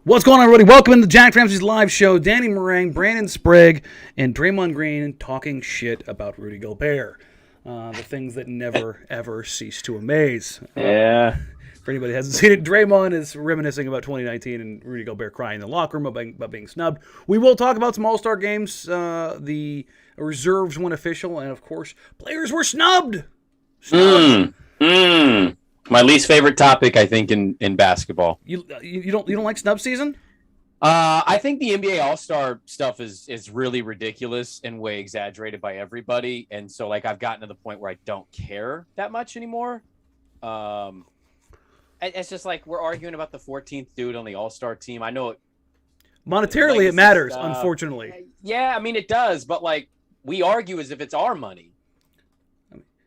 What's going on, everybody? Welcome to the Jack Ramsays live show. Danny Marang, Brandon Sprague, and Draymond Green talking shit about Rudy Gobert. The things that never, ever cease to amaze. Yeah. For anybody who hasn't seen it, Draymond is reminiscing about 2019 and Rudy Gobert crying in the locker room about being snubbed. We will talk about some All-Star games. The reserves went official, and of course, players were snubbed. My least favorite topic, I think, in basketball. You don't like snub season? I think the NBA All-Star stuff is really ridiculous and way exaggerated by everybody, and so I've gotten to the point where I don't care that much anymore. It's just we're arguing about the 14th dude on the All-Star team. I know Monetarily, it matters, unfortunately. Yeah, I mean it does, but we argue as if it's our money.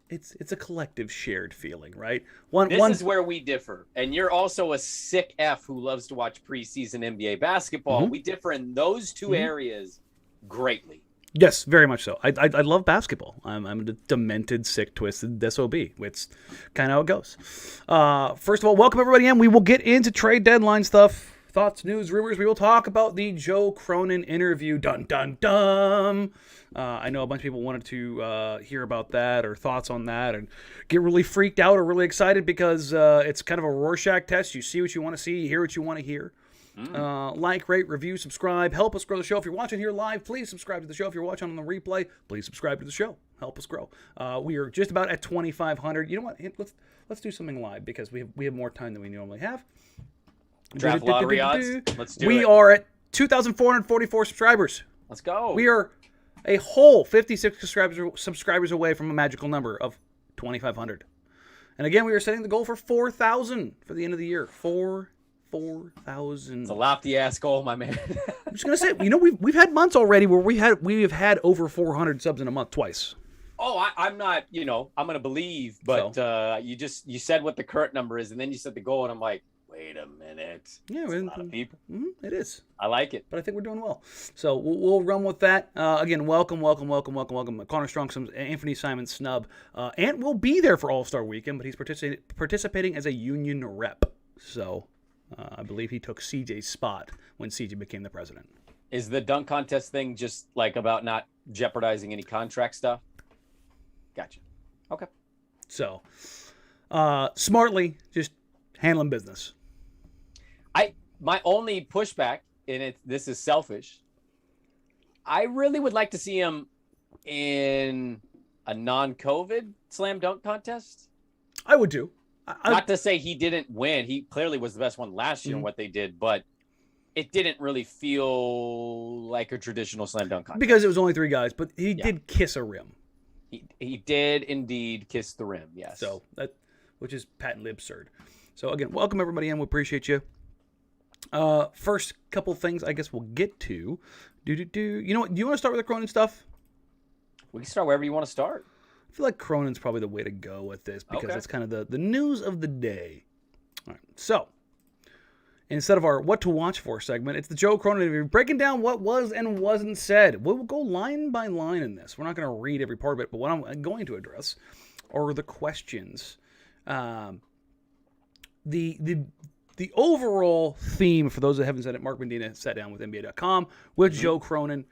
It's a collective shared feeling, right? This is where we differ. And you're also a sick F who loves to watch preseason NBA basketball. Mm-hmm. We differ in those two areas greatly. Yes, very much so. I love basketball. I'm a demented, sick, twisted SOB. It's kind of how it goes. First of all, welcome everybody in. We will get into trade deadline stuff. Thoughts, news, rumors. We will talk about the Joe Cronin interview. Dun, dun, dun. I know a bunch of people wanted to hear about that or thoughts on that and get really freaked out or really excited because it's kind of a Rorschach test. You see what you want to see. You hear what you want to hear. Like, rate, review, subscribe. Help us grow the show. If you're watching here live, please subscribe to the show. If you're watching on the replay, please subscribe to the show. Help us grow. We are just about at 2,500. You know what? Let's do something live because we have more time than we normally have. Draft lottery odds. Let's do it. We are at 2,444 subscribers. Let's go. We are a whole 56 subscribers away from a magical number of 2,500. And again, we are setting the goal for 4,000 for the end of the year. 4,000. It's a lofty ass goal, my man. I'm just gonna say, we've had months already where we have had over 400 subs in a month twice. Oh, I'm not. I'm gonna believe, but you said what the current number is, and then you said the goal, and I'm like, wait a minute. Yeah, a lot of people. It is. I like it. But I think we're doing well. So we'll run with that. Again, welcome. Connor Strong, Anthony Simon snub. Ant will be there for All-Star Weekend, but he's participating as a union rep. So I believe he took CJ's spot when CJ became the president. Is the dunk contest thing just about not jeopardizing any contract stuff? Gotcha. Okay. So smartly, just handling business. My only pushback, and this is selfish, I really would like to see him in a non-COVID slam dunk contest. I would too. Not to say he didn't win. He clearly was the best one last year in what they did, but it didn't really feel like a traditional slam dunk contest. Because it was only three guys, but he did kiss a rim. He did indeed kiss the rim, yes. So which is patently absurd. So again, welcome everybody in. We appreciate you. First couple things I guess we'll get to. You know what? Do you want to start with the Cronin stuff? We can start wherever you want to start. I feel like Cronin's probably the way to go with this because it's kind of the news of the day. All right. So instead of our what to watch for segment, it's the Joe Cronin interview, breaking down what was and wasn't said. We'll go line by line in this. We're not going to read every part of it, but what I'm going to address are the questions. The overall theme, for those that haven't said it, Mark Medina sat down with NBA.com with Joe Cronin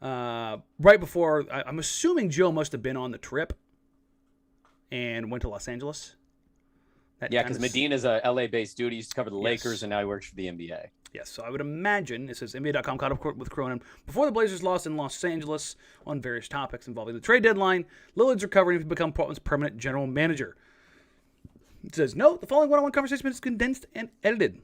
right before. I'm assuming Joe must have been on the trip and went to Los Angeles. Because Medina's a LA-based dude. He used to cover the Lakers, and now he works for the NBA. Yes, so I would imagine, it says NBA.com caught up with Cronin before the Blazers lost in Los Angeles on various topics involving the trade deadline, Lillard's recovery, and become Portland's permanent general manager. It says, note, the following one-on-one conversation is condensed and edited.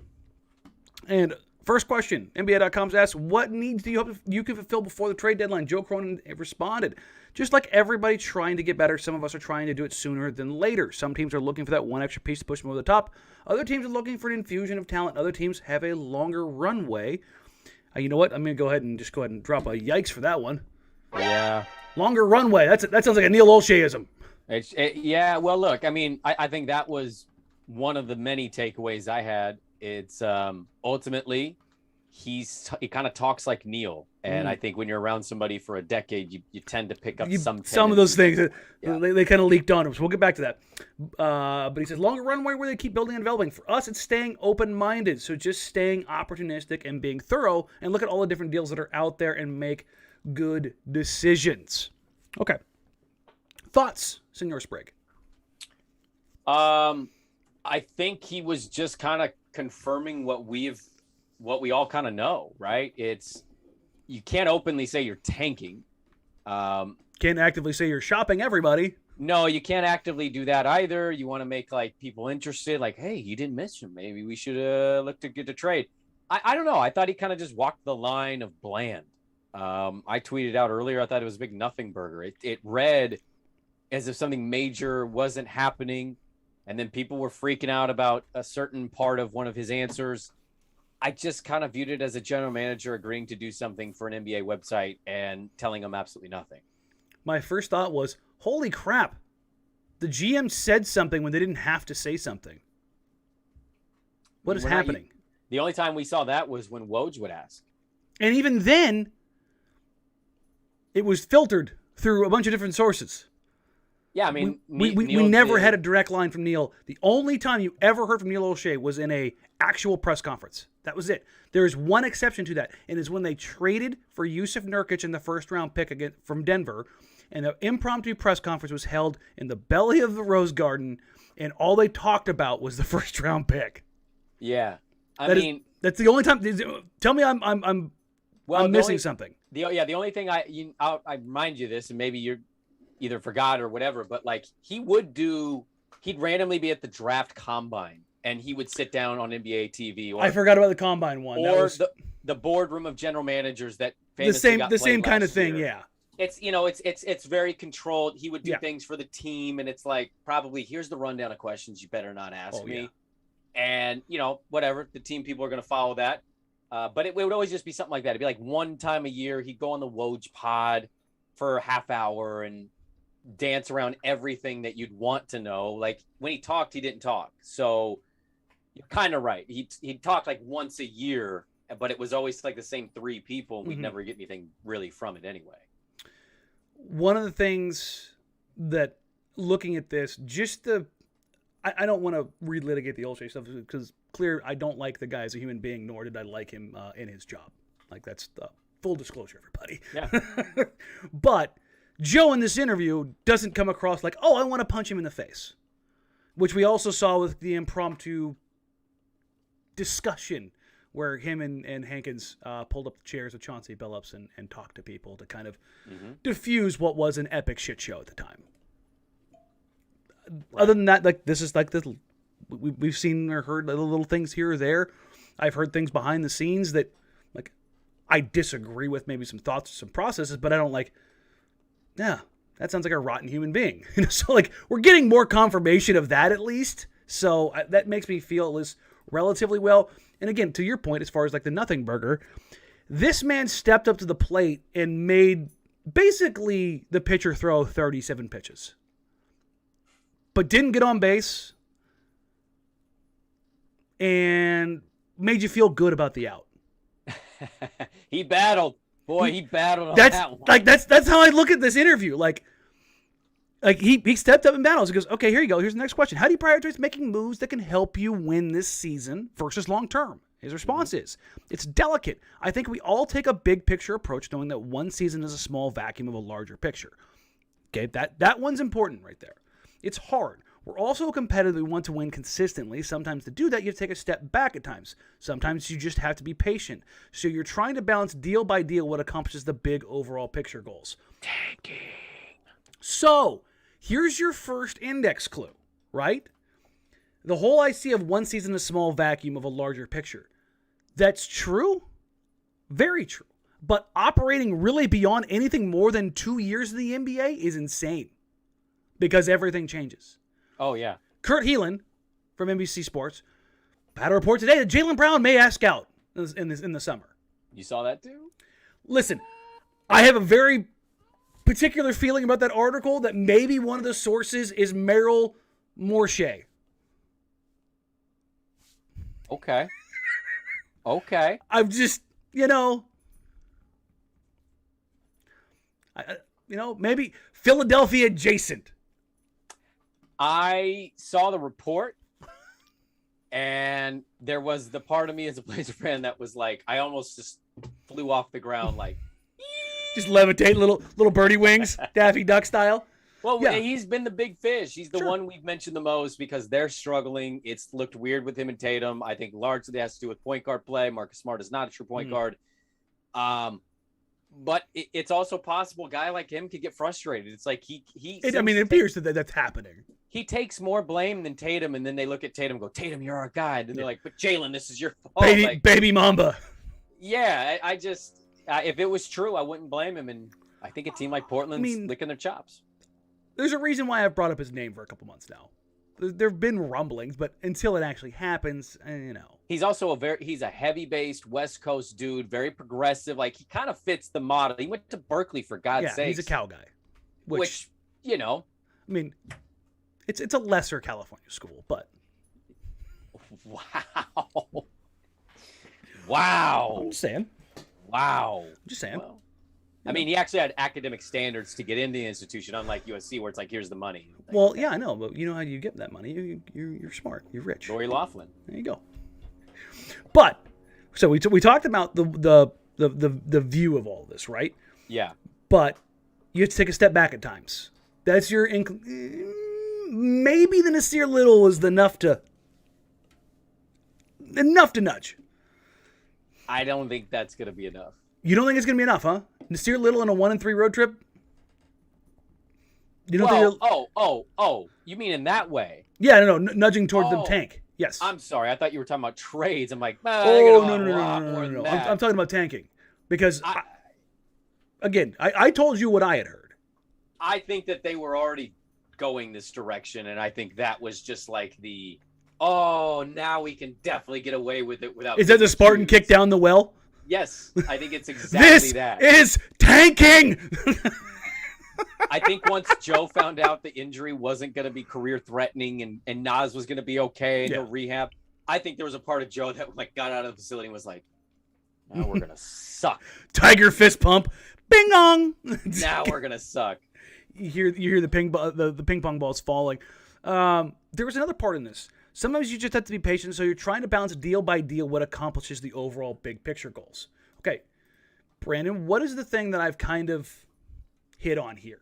And first question, NBA.com's asked, what needs do you hope you can fulfill before the trade deadline? Joe Cronin responded, just like everybody trying to get better, some of us are trying to do it sooner than later. Some teams are looking for that one extra piece to push them over the top. Other teams are looking for an infusion of talent. Other teams have a longer runway. You know what? I'm going to go ahead and drop a yikes for that one. Yeah. Longer runway. That sounds like a Neil Olsheyism. Well, look, I mean, I think that was one of the many takeaways I had. It's ultimately he kind of talks like Neil, and I think when you're around somebody for a decade, you tend to pick up some of those things. Yeah. They kind of leaked on him, so we'll get back to that. But he says longer runway where they keep building and developing. For us, it's staying open-minded, so just staying opportunistic and being thorough, and look at all the different deals that are out there and make good decisions. Okay. Thoughts, Senor Sprague? I think he was just kind of confirming what we all kind of know, right? It's, you can't openly say you're tanking. Can't actively say you're shopping everybody. No, you can't actively do that either. You want to make like people interested, like, hey, you didn't miss him. Maybe we should look to get a trade. I don't know. I thought he kind of just walked the line of bland. I tweeted out earlier, I thought it was a big nothing burger. It read as if something major wasn't happening, and then people were freaking out about a certain part of one of his answers. I just kind of viewed it as a general manager agreeing to do something for an NBA website and telling them absolutely nothing. My first thought was, holy crap, the GM said something when they didn't have to say something. What is happening? The only time we saw that was when Woj would ask. And even then, it was filtered through a bunch of different sources. Yeah, I mean, we never had a direct line from Neil. The only time you ever heard from Neil O'Shea was in a actual press conference. That was it. There is one exception to that, and it's when they traded for Jusuf Nurkic in the first-round pick again from Denver, and the impromptu press conference was held in the belly of the Rose Garden, and all they talked about was the first-round pick. Yeah, that's the only time. Tell me I'm missing something. The only thing I remind you of this, and maybe you're either forgot or whatever, but like he'd randomly be at the draft combine and he would sit down on NBA TV. I forgot about the combine one. Or the boardroom of general managers that the same kind of thing. Year. Yeah. It's very controlled. He would do things for the team, and it's like, probably, here's the rundown of questions you better not ask me. Yeah. And whatever, the team people are going to follow that. But it would always just be something like that. It'd be like one time a year he'd go on the Woj pod for a half hour and dance around everything that you'd want to know. Like when he talked, he didn't talk. So you're kind of right. He talked like once a year, but it was always like the same three people, and we'd never get anything really from it anyway. One of the things that, looking at this, I don't want to relitigate the Olshey stuff because I don't like the guy as a human being, nor did I like him in his job. Like, that's full disclosure, everybody. Yeah. But Joe in this interview doesn't come across like, oh, I want to punch him in the face, which we also saw with the impromptu discussion where him and Hankins pulled up the chairs with Chauncey Billups and talked to people to kind of diffuse what was an epic shit show at the time. Right. Other than that, like, this is like this. We've seen or heard little things here or there. I've heard things behind the scenes that, like, I disagree with, maybe some thoughts, some processes, but I don't like. Yeah, that sounds like a rotten human being. So, like, we're getting more confirmation of that at least. So that makes me feel at least relatively well. And again, to your point, as far as like the nothing burger, this man stepped up to the plate and made basically the pitcher throw 37 pitches, but didn't get on base and made you feel good about the out. He battled. Boy, he battled on that one. Like, that's how I look at this interview. Like he stepped up in battles. He goes, okay, here you go. Here's the next question. How do you prioritize making moves that can help you win this season versus long term? His response is, it's delicate. I think we all take a big picture approach knowing that one season is a small vacuum of a larger picture. Okay, that one's important right there. It's hard. We're also competitive. We want to win consistently. Sometimes to do that, you have to take a step back at times. Sometimes you just have to be patient. So you're trying to balance deal by deal what accomplishes the big overall picture goals. Tanking. So here's your first index clue, right? The whole idea of one season a small vacuum of a larger picture. That's true. Very true. But operating really beyond anything more than 2 years in the NBA is insane because everything changes. Oh, yeah. Kurt Heelan from NBC Sports had a report today that Jaylen Brown may ask out in the summer. You saw that too? Listen, I have a very particular feeling about that article that maybe one of the sources is Merrill Morshey. Okay. Okay. I'm just... you know, maybe Philadelphia adjacent. I saw the report, and there was the part of me as a Blazer fan that was like, I almost just flew off the ground, like just levitate, little birdie wings, Daffy Duck style. Well, yeah. He's been the big fish. He's the Sure. one we've mentioned the most because they're struggling. It's looked weird with him and Tatum. I think largely has to do with point guard play. Marcus Smart is not a true point guard. But it's also possible a guy like him could get frustrated. It's like it appears that that's happening. He takes more blame than Tatum, and then they look at Tatum and go, Tatum, you're our guy. And they're like, but Jalen, this is your fault. Baby Mamba. Yeah, I just if it was true, I wouldn't blame him. And I think a team like Portland's licking their chops. There's a reason why I've brought up his name for a couple months now. There have been rumblings, but until it actually happens, He's also he's a heavy-based West Coast dude, very progressive. Like, he kind of fits the model. He went to Berkeley, for God's sake. He's a Cal guy. Which, it's a lesser California school, but. Wow. I'm just saying. Wow. I'm just saying. Well, he actually had academic standards to get into the institution, unlike USC, where it's like, here's the money. Well, yeah, I know, but you know how you get that money? You're smart. You're rich. Lori Loughlin. There you go. But so we talked about the view of all this, right? Yeah. But you have to take a step back at times. That's your maybe the Nasir Little was enough to nudge. I don't think that's going to be enough. You don't think it's going to be enough, huh? Nasir Little in a 1-3 road trip? You don't think you mean in that way? Yeah, no, nudging towards the tank. Yes. I'm sorry. I thought you were talking about trades. I'm like, no. I'm talking about tanking. Because, I told you what I had heard. I think that they were already going this direction, and I think that was just like now we can definitely get away with it without... Is that the Spartan kick down the well? Yes, I think it's exactly that. This is tanking! I think once Joe found out the injury wasn't going to be career-threatening and Nas was going to be okay and no rehab, I think there was a part of Joe that got out of the facility and was like, now we're going to suck. Tiger fist pump. Bing dong! Now we're going to suck. You hear the ping pong balls falling. There was another part in this. Sometimes you just have to be patient, so you're trying to balance deal by deal what accomplishes the overall big picture goals. Okay, Brandon, what is the thing that I've kind of hit on here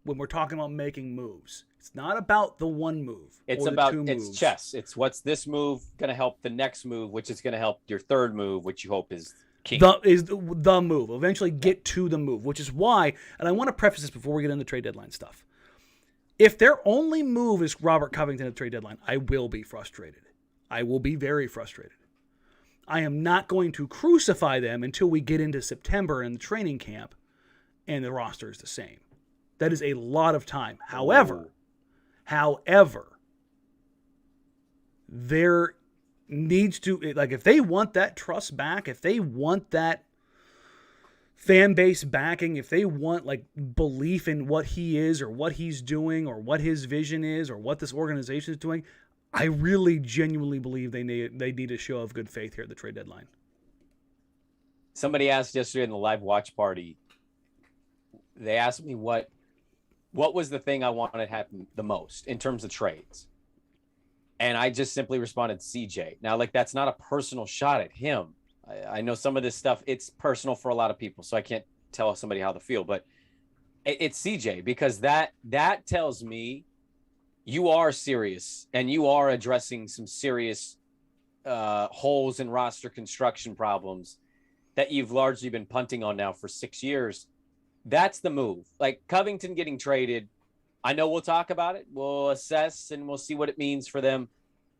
when we're talking about making moves? It's not about the one move. It's about it's chess. It's what's this move going to help the next move, which is going to help your third move, which you hope is king. The move. Eventually get to the move, which is why, and I want to preface this before we get into trade deadline stuff. If their only move is Robert Covington at the trade deadline, I will be frustrated. I will be very frustrated. I am not going to crucify them until we get into September in the training camp and the roster is the same. That is a lot of time. However, there needs to, if they want that trust back, if they want that fan base backing, if they want belief in what he is or what he's doing or what his vision is or what this organization is doing, I really genuinely believe they need a show of good faith here at the trade deadline. Somebody asked yesterday in the live watch party, they asked me what was the thing I wanted to happen the most in terms of trades. And I just simply responded, CJ. Now, that's not a personal shot at him. I know some of this stuff, it's personal for a lot of people, so I can't tell somebody how they feel, but it's CJ, because that tells me you are serious and you are addressing some serious holes in roster construction problems that you've largely been punting on now for 6 years. That's the move. Covington getting traded, I know we'll talk about it. We'll assess and we'll see what it means for them.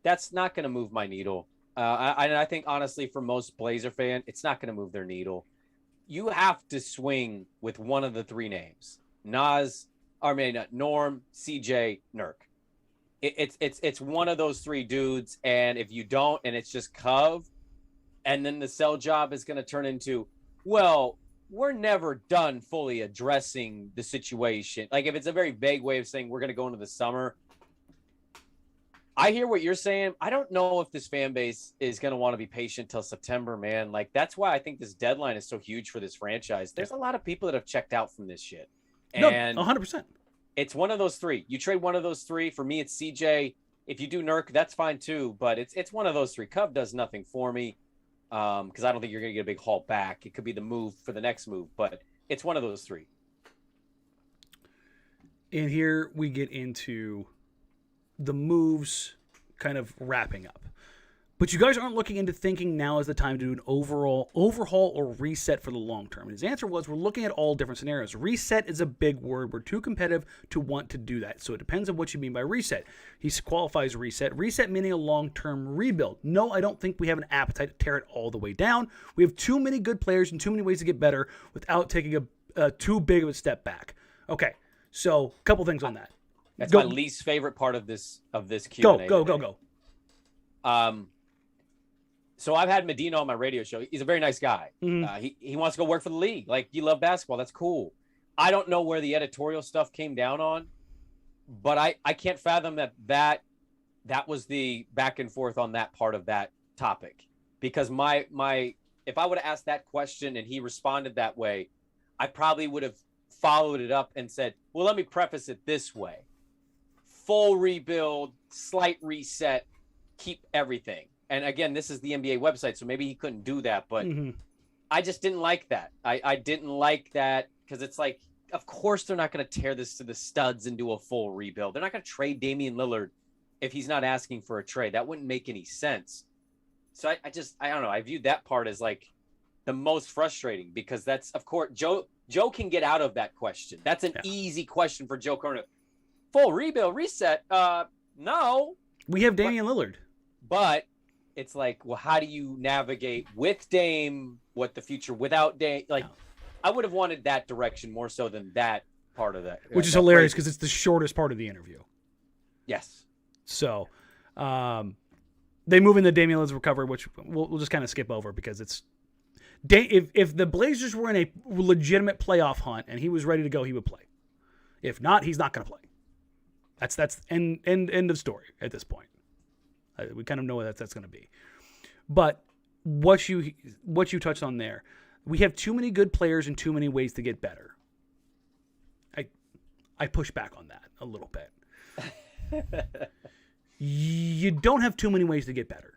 That's not going to move my needle. I think, honestly, for most Blazer fan, it's not going to move their needle. You have to swing with one of the three names. Norm, CJ, Nurk. It's one of those three dudes, and if you don't, and it's just Cov, and then the sell job is going to turn into, well, we're never done fully addressing the situation. If it's a very vague way of saying we're going to go into the summer, I hear what you're saying. I don't know if this fan base is going to want to be patient till September, man. Like, that's why I think this deadline is so huge for this franchise. There's a lot of people that have checked out from this shit. And no, 100%. It's one of those three. You trade one of those three. For me, it's CJ. If you do Nurk, that's fine too. But it's one of those three. Cove does nothing for me because I don't think you're going to get a big haul back. It could be the move for the next move, but it's one of those three. And here we get into the moves kind of wrapping up. But you guys aren't looking into thinking now is the time to do an overall overhaul or reset for the long term. And his answer was, we're looking at all different scenarios. Reset is a big word. We're too competitive to want to do that. So it depends on what you mean by reset. He qualifies reset. Reset meaning a long-term rebuild. No, I don't think we have an appetite to tear it all the way down. We have too many good players and too many ways to get better without taking a too big of a step back. Okay, so a couple things on that. That's my least favorite part of this Q&A. Go. So I've had Medina on my radio show. He's a very nice guy. Mm-hmm. He wants to go work for the league. Like, you love basketball. That's cool. I don't know where the editorial stuff came down on, but I can't fathom that was the back and forth on that part of that topic. Because my if I would have asked that question and he responded that way, I probably would have followed it up and said, well, let me preface it this way. Full rebuild, slight reset, keep everything. And again, this is the NBA website, so maybe he couldn't do that, but I just didn't like that. I didn't like that because it's like, of course they're not going to tear this to the studs and do a full rebuild. They're not going to trade Damian Lillard if he's not asking for a trade. That wouldn't make any sense. So I don't know. I viewed that part as like the most frustrating because that's, of course, Joe can get out of that question. That's an easy question for Joe Cronin. Full rebuild, reset. No. We have Damian Lillard. But it's like, well, how do you navigate with Dame, what the future without Dame? Like, I would have wanted that direction more so than that part of that. Which is hilarious because it's the shortest part of the interview. Yes. So they move into Damian Lillard's recovery, which we'll just kind of skip over because it's if the Blazers were in a legitimate playoff hunt and he was ready to go, he would play. If not, he's not going to play. That's end of story at this point. We kind of know what that's going to be. But what you touched on there, we have too many good players and too many ways to get better. I push back on that a little bit. You don't have too many ways to get better.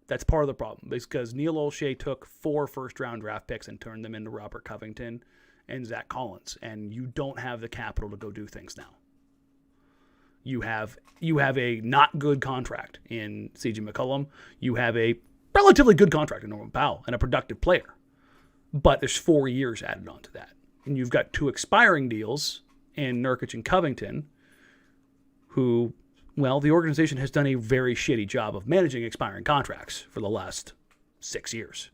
That's part of the problem because Neil O'Shea took 4 first-round draft picks and turned them into Robert Covington and Zach Collins, and you don't have the capital to go do things now. You have a not good contract in CJ McCollum. You have a relatively good contract in Norman Powell and a productive player. But there's 4 years added onto that. And you've got 2 expiring deals in Nurkic and Covington who, well, the organization has done a very shitty job of managing expiring contracts for the last 6 years.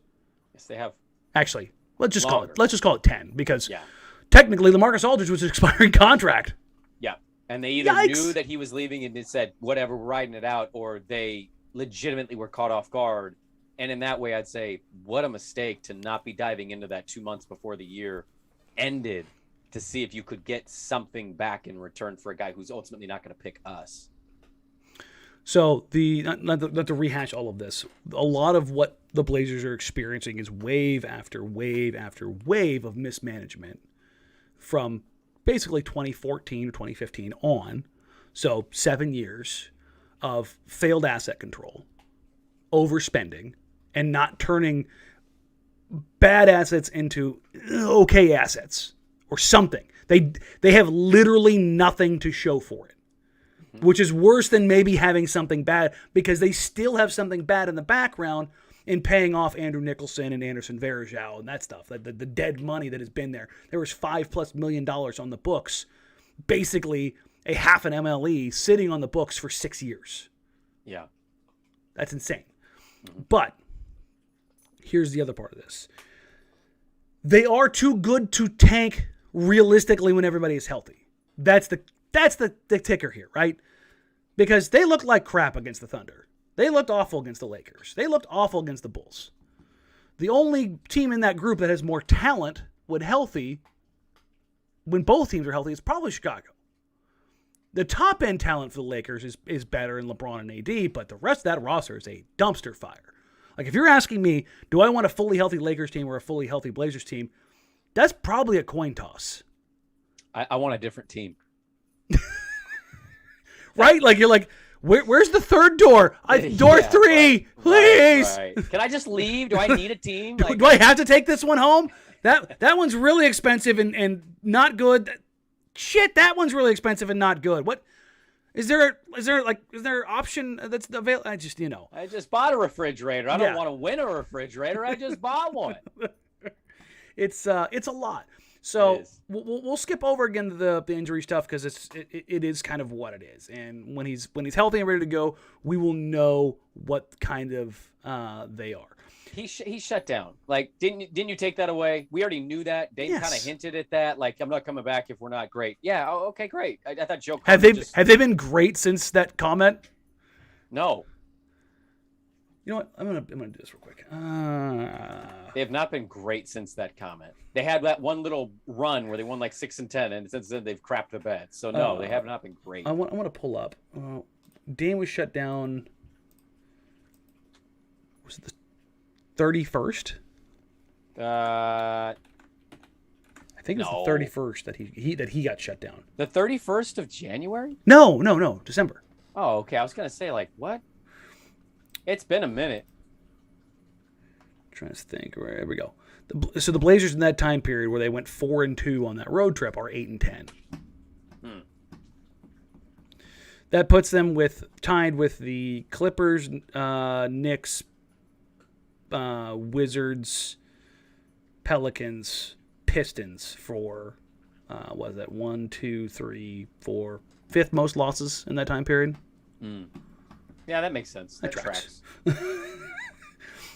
Yes, they have. Actually, let's just call it 10 because yeah. Technically LaMarcus Aldridge was an expiring contract. Yeah. And they either knew that he was leaving and they said, whatever, we're riding it out, or they legitimately were caught off guard. And in that way, I'd say, what a mistake to not be diving into that 2 months before the year ended to see if you could get something back in return for a guy who's ultimately not going to pick us. So not to rehash all of this, a lot of what the Blazers are experiencing is wave after wave after wave of mismanagement from basically 2014 to 2015 on. So 7 years of failed asset control, overspending, and not turning bad assets into okay assets or something. They have literally nothing to show for it, which is worse than maybe having something bad because they still have something bad in the background in paying off Andrew Nicholson and Anderson Varejao and that stuff, the dead money that has been there. There was $5+ million on the books, basically a half an MLE sitting on the books for 6 years. Yeah. That's insane. But here's the other part of this. They are too good to tank realistically when everybody is healthy. That's the ticker here, right? Because they looked like crap against the Thunder. They looked awful against the Lakers. They looked awful against the Bulls. The only team in that group that has more talent when both teams are healthy is probably Chicago. The top end talent for the Lakers is better than LeBron and AD, but the rest of that roster is a dumpster fire. Like, if you're asking me, do I want a fully healthy Lakers team or a fully healthy Blazers team? That's probably a coin toss. I want a different team. Right? Like, you're like, where's the third door? Door 3, please. Right. Can I just leave? Do I need a team? Like, do I have to take this one home? That one's really expensive and not good. Shit, that one's really expensive and not good. What is there an option that's available? I just bought a refrigerator. I don't want to win a refrigerator. I just bought one. It's a lot. So we'll skip over again the injury stuff because it is kind of what it is. And when he's healthy and ready to go, we will know what kind of they are. He shut down. Like, didn't you take that away? We already knew that. Dame kind of hinted at that. Like, I'm not coming back if we're not great. Yeah. Oh, okay, great. I thought Joe. Have they been great since that comment? No. You know what? I'm gonna do this real quick. They have not been great since that comment. They had that one little run where they won like 6 and 10, and since then they've crapped the bed. So no, they have not been great. I want to pull up. Dame was shut down. Was it the 31st? I think it was the 31st that he got shut down. The 31st of January? No, December. Oh, okay. I was gonna say, like, what? It's been a minute. Trying to think. There we go. So the Blazers in that time period where they went 4-2 on that road trip are 8-10. That puts them tied with the Clippers, Knicks, Wizards, Pelicans, Pistons for what is that? 1, 2, 3, 4, fifth most losses in that time period. Yeah, that makes sense. That tracks.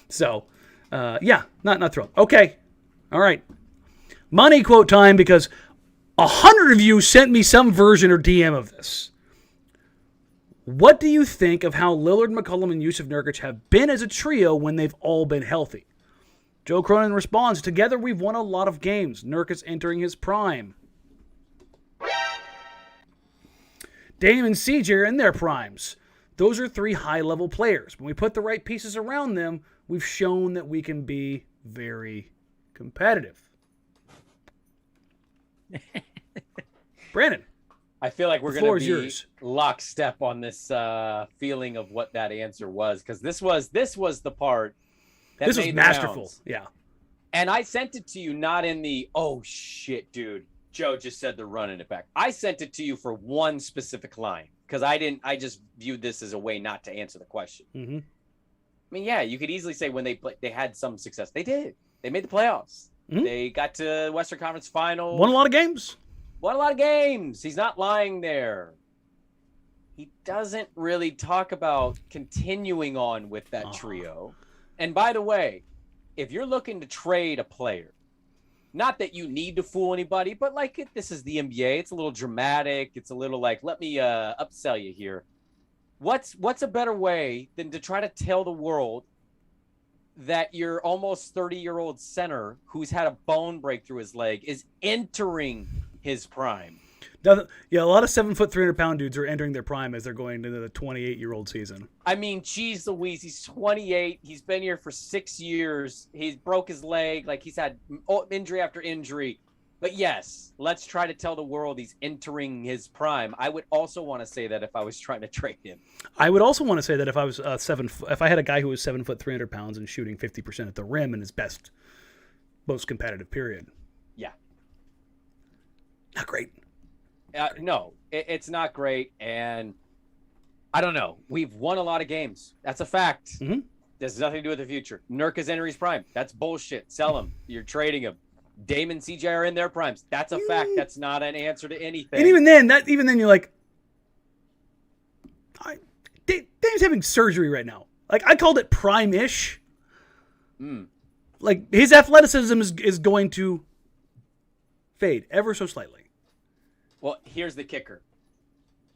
So, not thrilled. Okay, all right. Money quote time because 100 of you sent me some version or DM of this. What do you think of how Lillard, McCollum, and Jusuf Nurkic have been as a trio when they've all been healthy? Joe Cronin responds, together we've won a lot of games. Nurkic entering his prime. Dame and CJ are in their primes. Those are 3 high-level players. When we put the right pieces around them, we've shown that we can be very competitive. Brandon. I feel like we're going to be lockstep on this feeling of what that answer was, because this was the part that this was masterful. Rounds. Yeah. And I sent it to you not in the, oh, shit, dude, Joe just said they're running it back. I sent it to you for one specific line. Because I just viewed this as a way not to answer the question. Mm-hmm. I mean, yeah, you could easily say when they had some success. They did. They made the playoffs. Mm-hmm. They got to Western Conference Finals. Won a lot of games. He's not lying there. He doesn't really talk about continuing on with that trio. And by the way, if you're looking to trade a player, not that you need to fool anybody, but like this is the NBA. It's a little dramatic. It's a little like, let me upsell you here. What's a better way than to try to tell the world that your almost 30-year-old center who's had a bone break through his leg is entering his prime? Yeah, a lot of 7 foot, 300-pound dudes are entering their prime as they're going into the 28-year-old season. I mean, geez Louise, he's 28. He's been here for 6 years. He's broke his leg. Like, he's had injury after injury. But yes, let's try to tell the world he's entering his prime. I would also want to say that if I was trying to trade him. I would also want to say that if I was if I had a guy who was 7 foot, 300 pounds and shooting 50% at the rim in his most competitive period. Yeah. Not great. No, it's not great, and I don't know. We've won a lot of games. That's a fact. Mm-hmm. This has nothing to do with the future. Nurk is entering his prime. That's bullshit. Sell him. You're trading him. Dame and CJ are in their primes. That's a fact. That's not an answer to anything. And even then, you're like, Dame's having surgery right now. Like, I called it prime-ish. Like, his athleticism is going to fade ever so slightly. Well, here's the kicker.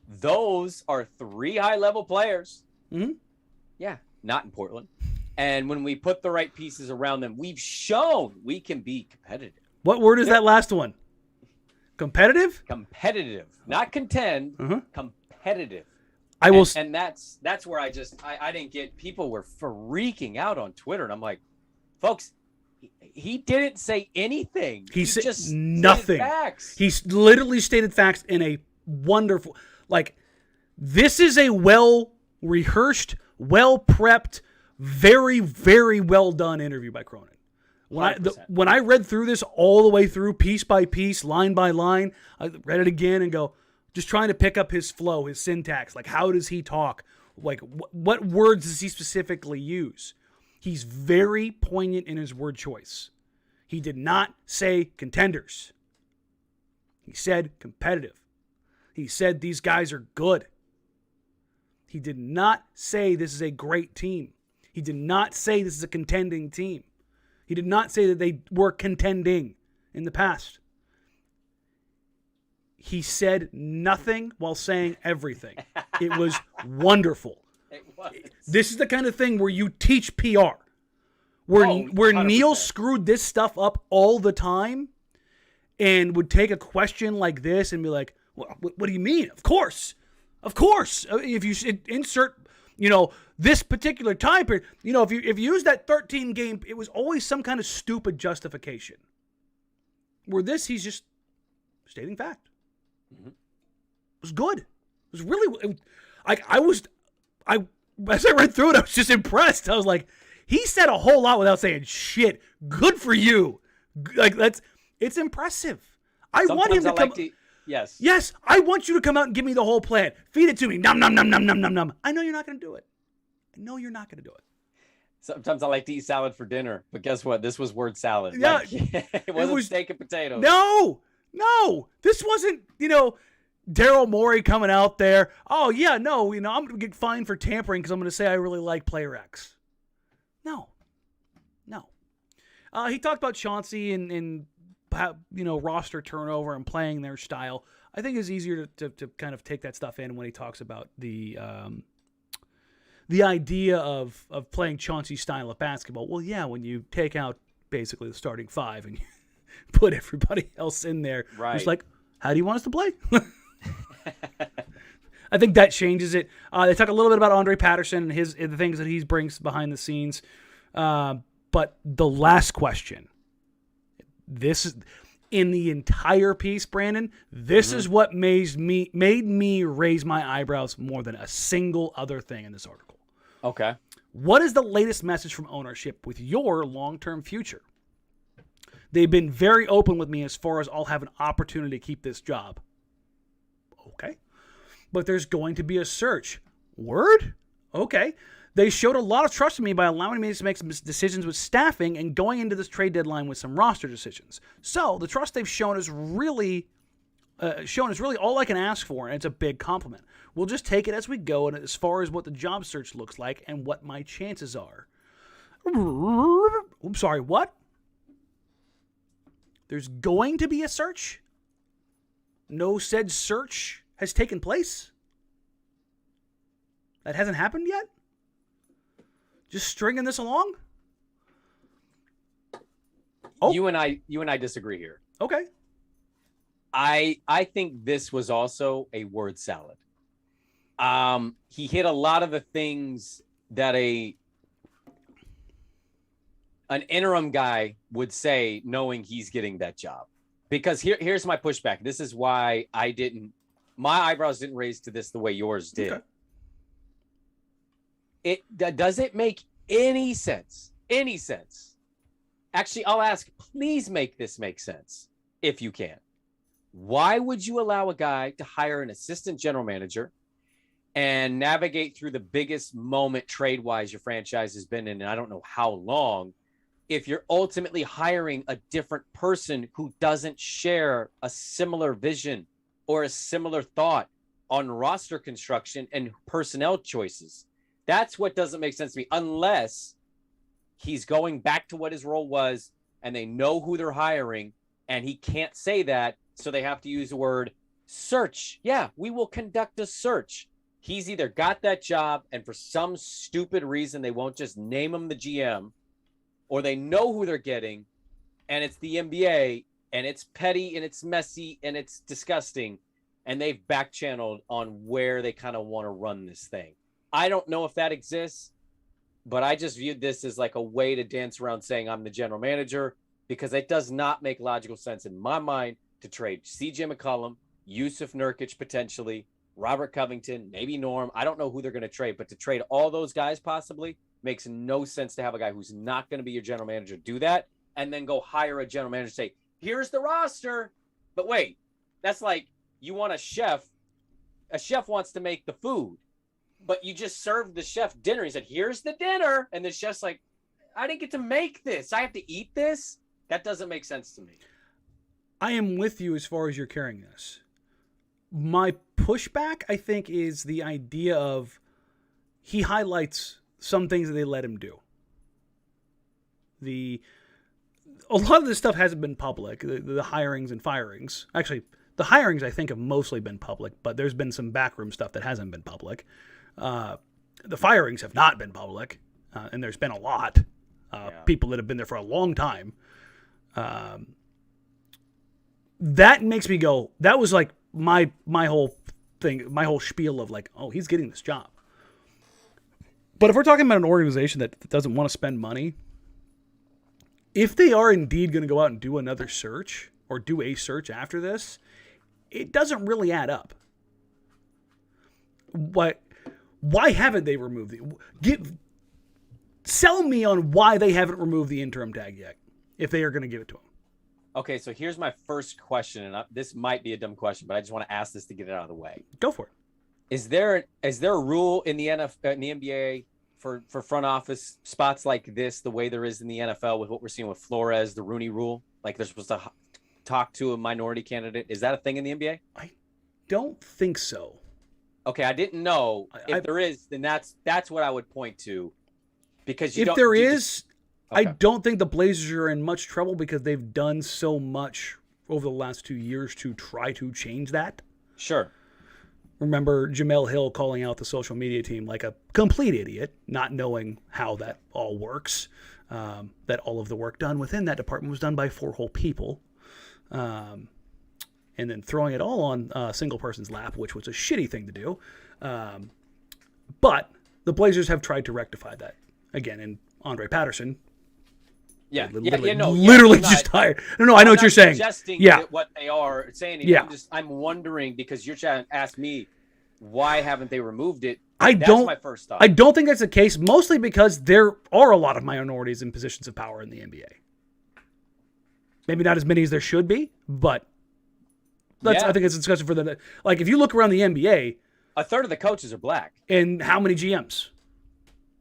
Those are 3 high-level players. Mm-hmm. Yeah, not in Portland. And when we put the right pieces around them, we've shown we can be competitive. What word is that last one? Competitive? Competitive, not contend. Uh-huh. Competitive. I will. And that's where I didn't get. People were freaking out on Twitter, and I'm like, folks, he didn't say anything. He said just nothing. Stated facts. He literally stated facts in a wonderful, like, this is a well-rehearsed, well-prepped, very, very well done interview by Cronin. When I read through this all the way through, piece by piece, line by line, I read it again and go, just trying to pick up his flow, his syntax. Like, how does he talk? Like, what words does he specifically use? He's very poignant in his word choice. He did not say contenders. He said competitive. He said these guys are good. He did not say this is a great team. He did not say this is a contending team. He did not say that they were contending in the past. He said nothing while saying everything. It was wonderful. It was. This is the kind of thing where you teach PR. Where Neil screwed this stuff up all the time and would take a question like this and be like, what do you mean? Of course. If you insert, this particular time period, if you use that 13 game, it was always some kind of stupid justification. Where this, he's just stating fact. Mm-hmm. It was good. It was really, as I read through it, I was just impressed. I was like, he said a whole lot without saying shit. Good for you. It's impressive. I want him to come. Yes, I want you to come out and give me the whole plan. Feed it to me. Nom, nom, nom, nom, nom, nom, nom. I know you're not going to do it. Sometimes I like to eat salad for dinner, but guess what? This was word salad. Yeah. It wasn't steak and potatoes. No. This wasn't, Daryl Morey coming out there. Oh, yeah, no, I'm going to get fined for tampering because I'm going to say I really like player X. No. He talked about Chauncey and roster turnover and playing their style. I think it's easier to kind of take that stuff in when he talks about the idea of playing Chauncey's style of basketball. Well, yeah, when you take out basically the starting five and you put everybody else in there, right. It's like, how do you want us to play? I think that changes it. They talk a little bit about Andre Patterson and the things that he brings behind the scenes. But the last question, this is in the entire piece, Brandon. This is what made me raise my eyebrows more than a single other thing in this article. Okay. What is the latest message from ownership with your long-term future? They've been very open with me as far as I'll have an opportunity to keep this job. Okay. But there's going to be a search. Word? Okay. They showed a lot of trust in me by allowing me to make some decisions with staffing and going into this trade deadline with some roster decisions. So the trust they've shown is really all I can ask for, and it's a big compliment. We'll just take it as we go, and as far as what the job search looks like and what my chances are. I'm sorry, what? There's going to be a search? No said search has taken place? That hasn't happened yet? Just stringing this along? Oh. You and I disagree here. Okay. I think this was also a word salad. He hit a lot of the things that an interim guy would say, knowing he's getting that job. Because here's my pushback. This is why my eyebrows didn't raise to this the way yours did. Okay. Does it make any sense? Any sense? Actually, I'll ask, please make this make sense if you can. Why would you allow a guy to hire an assistant general manager and navigate through the biggest moment trade-wise your franchise has been in I don't know how long, if you're ultimately hiring a different person who doesn't share a similar vision or a similar thought on roster construction and personnel choices? That's what doesn't make sense to me, unless he's going back to what his role was and they know who they're hiring and he can't say that, so they have to use the word search. Yeah, we will conduct a search. He's either got that job and for some stupid reason they won't just name him the GM, or they know who they're getting and it's the NBA and it's petty and it's messy and it's disgusting, and they've back channeled on where they kind of want to run this thing. I don't know if that exists, but I just viewed this as like a way to dance around saying I'm the general manager, because it does not make logical sense in my mind to trade CJ McCollum, Jusuf Nurkic potentially, Robert Covington, maybe Norm. I don't know who they're going to trade, but to trade all those guys possibly makes no sense. To have a guy who's not going to be your general manager do that and then go hire a general manager and say, here's the roster. But wait, that's like you want a chef. A chef wants to make the food, but you just served the chef dinner. He said, here's the dinner. And the chef's like, I didn't get to make this. I have to eat this. That doesn't make sense to me. I am with you as far as you're carrying this. My pushback, I think, is the idea of he highlights some things that they let him do. A lot of this stuff hasn't been public, the hirings and firings. Actually, the hirings, I think, have mostly been public, but there's been some backroom stuff that hasn't been public. The firings have not been public, and there's been a lot. People that have been there for a long time. That makes me go, that was like my whole thing, my whole spiel of like, oh, he's getting this job. But if we're talking about an organization that doesn't want to spend money, if they are indeed going to go out and do another search or do a search after this, it doesn't really add up. Why haven't they removed sell me on why they haven't removed the interim tag yet, if they are going to give it to him. Okay, so here's my first question, and this might be a dumb question, but I just want to ask this to get it out of the way. Go for it. Is there a rule in the NBA for front office spots like this, the way there is in the NFL with what we're seeing with Flores, the Rooney Rule? Like they're supposed to talk to a minority candidate. Is that a thing in the NBA? I don't think so. Okay, I didn't know. If there is, then that's what I would point to. Because if there is, I don't think the Blazers are in much trouble because they've done so much over the last 2 years to try to change that. Sure. Remember Jamel Hill calling out the social media team like a complete idiot, not knowing how that all works, that all of the work done within that department was done by 4 whole people, and then throwing it all on a single person's lap, which was a shitty thing to do. But the Blazers have tried to rectify that. Again, and Andre Patterson. Literally just hired. No, I know what you're saying. Yeah, what they are saying. Yeah, I'm wondering because you're trying to ask me why haven't they removed it. That's my first thought. I don't think that's the case, mostly because there are a lot of minorities in positions of power in the NBA. Maybe not as many as there should be, but I think it's a discussion for the. Like, if you look around the NBA, a third of the coaches are black. And how many GMs?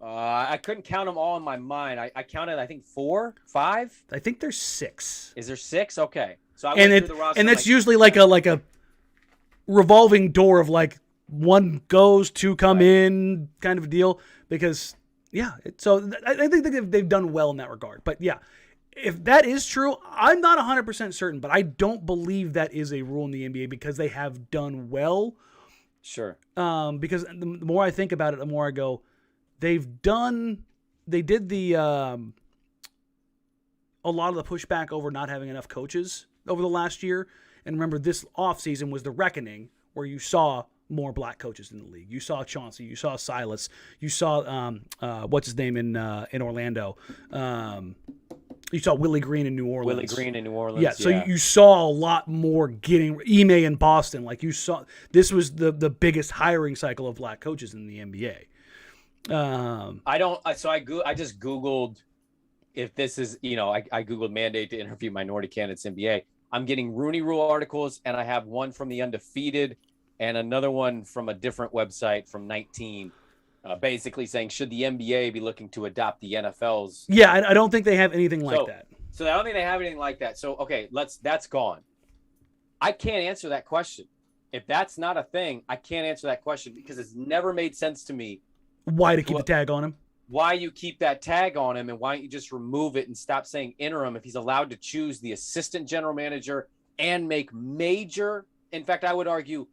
I couldn't count them all in my mind. I counted, I think 4, 5. I think there's 6. Is there 6? Okay. So I went through the roster. And that's usually like a revolving door of like 1 goes, 2 come in kind of a deal. Because so I think they've done well in that regard. But yeah, if that is true, I'm not 100% certain, but I don't believe that is a rule in the NBA because they have done well. Sure. Because the more I think about it, the more I go, they did the a lot of the pushback over not having enough coaches over the last year. And remember, this offseason was the reckoning where you saw more black coaches in the league. You saw Chauncey, you saw Silas, you saw what's his name in Orlando. You saw Willie Green in New Orleans. Yeah, so you saw a lot more getting Ime in Boston. Like you saw, this was the biggest hiring cycle of black coaches in the NBA. I just Googled if this is, I Googled mandate to interview minority candidates in NBA. I'm getting Rooney Rule articles, and I have one from the Undefeated and another one from a different website from 19, basically saying, should the NBA be looking to adopt the NFL's? Yeah, I don't think they have anything like that. So I don't think they have anything like that. So, okay, that's gone. I can't answer that question. If that's not a thing, I can't answer that question because it's never made sense to me. Why to keep the tag on him? Why you keep that tag on him, and why don't you just remove it and stop saying interim if he's allowed to choose the assistant general manager and make major, in fact, I would argue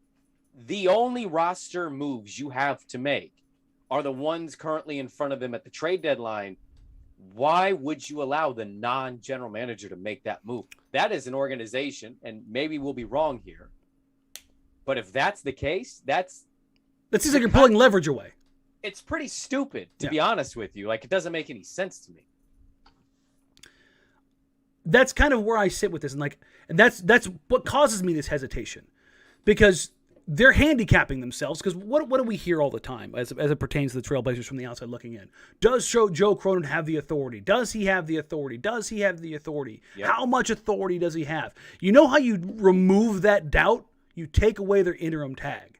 the only roster moves you have to make are the ones currently in front of him at the trade deadline. why would you allow the non-general manager to make that move? That is an organization, and maybe we'll be wrong here, but if that's the case, that seems like you're pulling leverage away. It's pretty stupid, to be honest with you. Like, it doesn't make any sense to me. That's kind of where I sit with this, and that's what causes me this hesitation, because they're handicapping themselves. Because what do we hear all the time as it pertains to the Trailblazers from the outside looking in? Does Joe Cronin have the authority? Does he have the authority? Does he have the authority? Yep. How much authority does he have? You know how you remove that doubt? You take away their interim tag.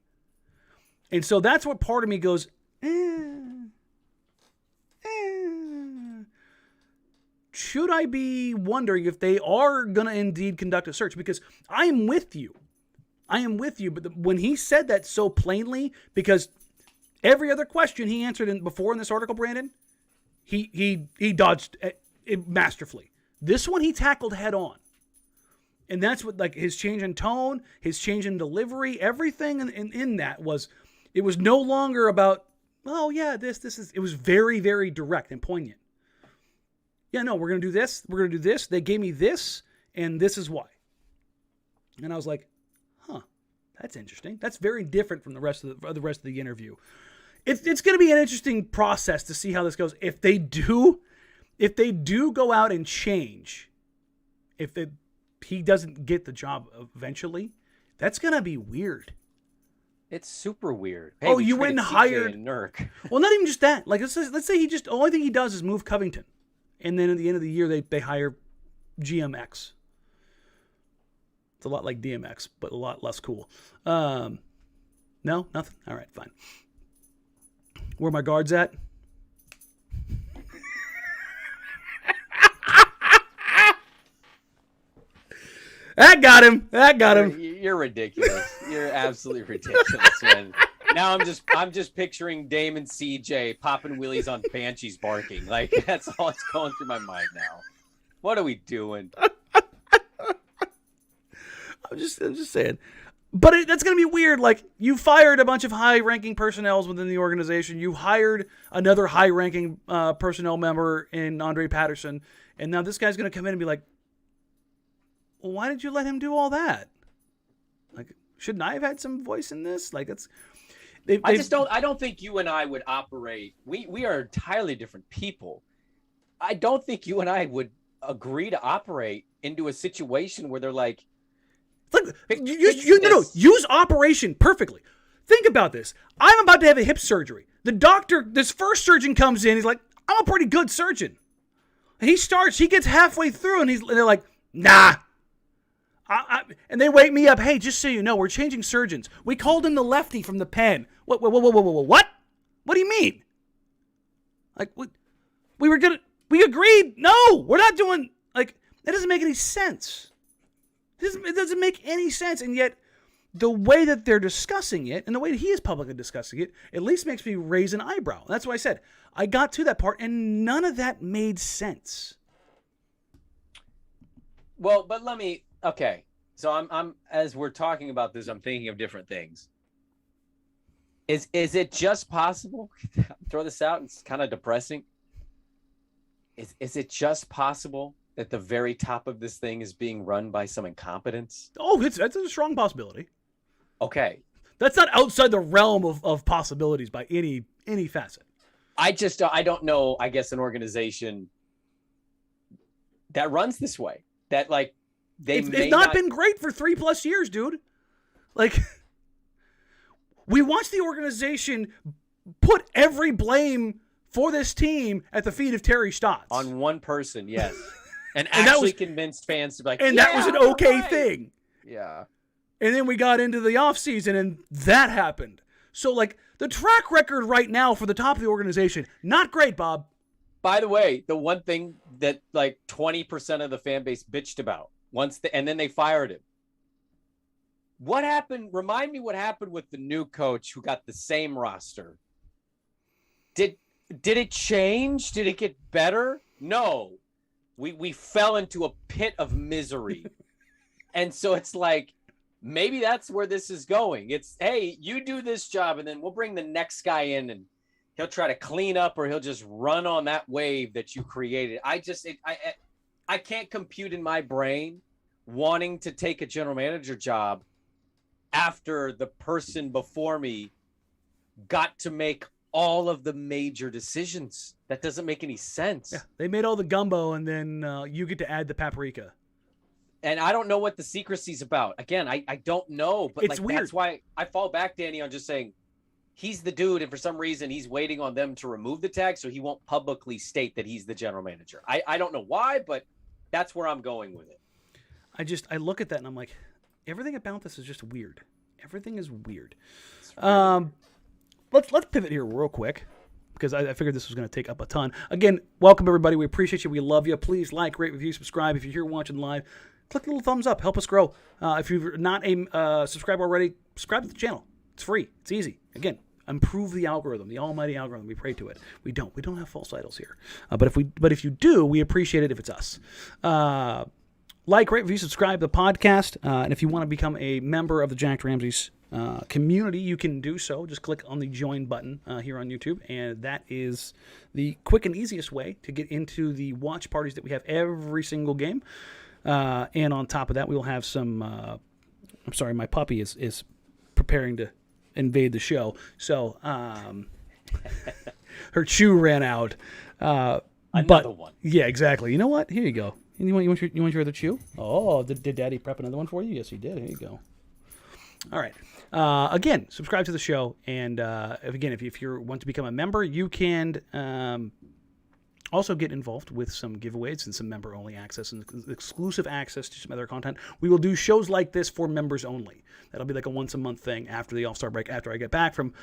And so that's what part of me goes, should I be wondering if they are going to indeed conduct a search? Because I am with you. But when he said that so plainly, because every other question he answered before in this article, Brandon, he dodged it masterfully. This one he tackled head on. And that's what, like, his change in tone, his change in delivery, everything in that was, it was no longer about, oh yeah, this is, it was very, very direct and poignant. Yeah, no, we're going to do this. We're going to do this. They gave me this, and this is why. And I was like, that's interesting. That's very different from the rest of the interview. It's going to be an interesting process to see how this goes. If they do go out and change, he doesn't get the job eventually, that's going to be weird. It's super weird. Hey, you went and hired Nurk. Well, not even just that. Like, let's say the only thing he does is move Covington, and then at the end of the year they hire GMX. It's a lot like DMX, but a lot less cool. No, nothing. All right, fine. Where are my guards at? That got him. You're ridiculous. You're absolutely ridiculous, man. Now I'm just picturing Dame and CJ popping wheelies on banshees barking. Like, that's all that's going through my mind now. What are we doing? I'm just saying. But that's going to be weird. Like, you fired a bunch of high-ranking personnel within the organization. You hired another high-ranking personnel member in Andre Patterson. And now this guy's going to come in and be like, well, why did you let him do all that? Like, shouldn't I have had some voice in this? Like, it's... I don't think you and I would operate. We are entirely different people. I don't think you and I would agree to operate into a situation where they're like, look, use operation perfectly. Think about this. I'm about to have a hip surgery. The doctor, this first surgeon comes in. He's like, I'm a pretty good surgeon. And he gets halfway through, and they're like, nah. And they wake me up. Hey, just so you know, we're changing surgeons. We called in the lefty from the pen. What? What do you mean? Like, we agreed. No, we're not doing, like, that doesn't make any sense. It doesn't make any sense, and yet the way that they're discussing it and the way that he is publicly discussing it at least makes me raise an eyebrow. That's why I said I got to that part, and none of that made sense. Well, but okay. So I'm as we're talking about this, I'm thinking of different things. Is it just possible? Throw this out. It's kind of depressing. Is it just possible that the very top of this thing is being run by some incompetence? Oh, that's a strong possibility. Okay. That's not outside the realm of possibilities by any facet. I don't know, I guess, an organization that runs this way. That, like, it's not been great for 3+ years, dude. Like, we watched the organization put every blame for this team at the feet of Terry Stotts. On one person, yes. And actually convinced fans to be like, and that was an okay thing. Yeah. And then we got into the offseason, and that happened. So, like, the track record right now for the top of the organization, not great, Bob. By the way, the one thing that, like, 20% of the fan base bitched about and then they fired him. What happened? Remind me what happened with the new coach who got the same roster. Did it change? Did it get better? No. We fell into a pit of misery. And so it's like, maybe that's where this is going. It's, hey, you do this job, and then we'll bring the next guy in, and he'll try to clean up, or he'll just run on that wave that you created. I can't compute in my brain wanting to take a general manager job after the person before me got to make all of the major decisions. That doesn't make any sense. Yeah, they made all the gumbo, and then you get to add the paprika. And I don't know what the secrecy's about. Again, I don't know, but It's weird. That's why I fall back, Danny, on just saying he's the dude, and for some reason he's waiting on them to remove the tag so he won't publicly state that he's the general manager. I don't know why, but that's where I'm going with it. I look at that and I'm like, everything about this is just weird. Everything is weird. Let's pivot here real quick, because I figured this was going to take up a ton. Again, welcome everybody. We appreciate you. We love you. Please like, rate, review, subscribe. If you're here watching live, click the little thumbs up. Help us grow. If you're not a subscriber already, subscribe to the channel. It's free. It's easy. Again, improve the algorithm, the almighty algorithm. We pray to it. We don't have false idols here. But if you do, we appreciate it if it's us. Like, rate, review, subscribe to the podcast. And if you want to become a member of the Jacked Ramsays community, you can do so. Just click on the join button here on YouTube, and that is the quick and easiest way to get into the watch parties that we have every single game. And on top of that, we will have some. I'm sorry, my puppy is preparing to invade the show, so her chew ran out. Another one. Yeah, exactly. You know what? Here you go. You want your other chew? Oh, did Daddy prep another one for you? Yes, he did. Here you go. All right. Again, subscribe to the show, and if you want to become a member, you can also get involved with some giveaways and some member-only access and exclusive access to some other content. We will do shows like this for members only. That'll be like a once-a-month thing after the All-Star break, after I get back from